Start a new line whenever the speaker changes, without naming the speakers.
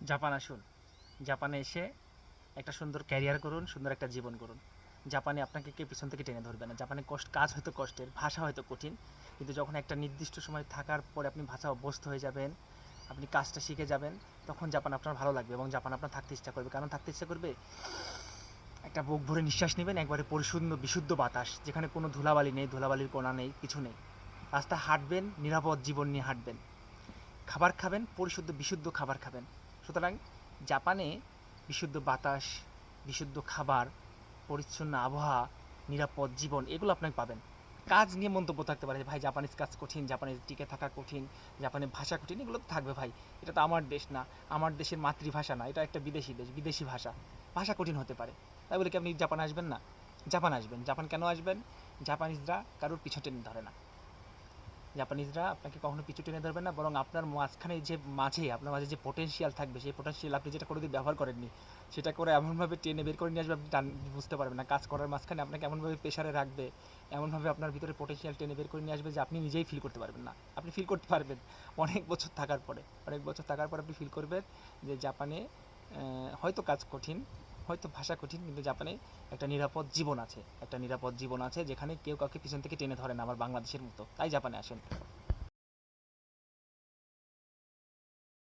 Japan আসুন। জাপানে এসে একটা সুন্দর ক্যারিয়ার করুন, সুন্দর একটা জীবন করুন। জাপানে আপনাকে কেউ পিছন থেকে টেনে ধরবে না। জাপানে কাজ হয়তো কষ্টের, ভাষা হয়তো কঠিন, কিন্তু যখন একটা নির্দিষ্ট সময় থাকার পরে আপনি ভাষা অভ্যস্ত হয়ে যাবেন, আপনি কাজটা শিখে যাবেন, তখন জাপান আপনার ভালো লাগবে এবং জাপান আপনার থাকতে ইচ্ছা করবে। কারণ থাকতে ইচ্ছা করবে, একটা বুক ভরে নিঃশ্বাস নেবেন, একবারে পরিশুদ্ধ বিশুদ্ধ বাতাস, যেখানে কোনো ধুলাবালি নেই, ধুলাবালির কোনা নেই, কিছু নেই। রাস্তায় হাঁটবেন, নিরাপদ জীবন নিয়ে হাঁটবেন। খাবার খাবেন, পরিশুদ্ধ বিশুদ্ধ খাবার খাবেন। সুতরাং জাপানে বিশুদ্ধ বাতাস, বিশুদ্ধ খাবার, পরিচ্ছন্ন আবহাওয়া, নিরাপদ জীবন এগুলো আপনাকে পাবেন। কাজ নিয়ে মন্তব্য থাকতে পারে, ভাই জাপানিজ কাজ কঠিন, জাপানিজ টিকে থাকা কঠিন, জাপানের ভাষা কঠিন, এগুলো তো থাকবে ভাই। এটা তো আমার দেশ না, আমার দেশের মাতৃভাষা না, এটা একটা বিদেশি দেশ, বিদেশি ভাষা, ভাষা কঠিন হতে পারে। তাই বলে কি আপনি জাপান আসবেন না? জাপান আসবেন। জাপান কেন আসবেন? জাপানিজরা কারোর পিছু টেনে ধরে না। জাপানিজরা আপনাকে কখনো পিছু টেনে ধরবে না, বরং আপনার মাঝখানে যে আপনার মাঝে যে পোটেনশিয়াল থাকবে, সেই পোটেনশিয়াল আপনি যেটা কোনোদিন ব্যবহার করেননি, সেটা করে এমনভাবে টেনে বের করে নিয়ে আসবে, আপনি বুঝতে পারবেন না। কাজ করার মাঝখানে আপনাকে এমনভাবে প্রেশারে রাখবে, এমনভাবে আপনার ভিতরে পোটেনশিয়াল টেনে বের করে নিয়ে আসবে যে আপনি নিজেই ফিল করতে পারবেন না। আপনি ফিল করতে পারবেন অনেক বছর থাকার পরে। অনেক বছর থাকার পরে আপনি ফিল করবেন যে জাপানে হয়তো কাজ কঠিন, হয়তো ভাষা কঠিন, কিন্তু জাপানে একটা নিরাপদ জীবন আছে, একটা নিরাপদ জীবন আছে, যেখানে কেউ কাউকে পিছন থেকে টেনে ধরে না, আমার বাংলাদেশের মতো। তাই জাপানে আসেন।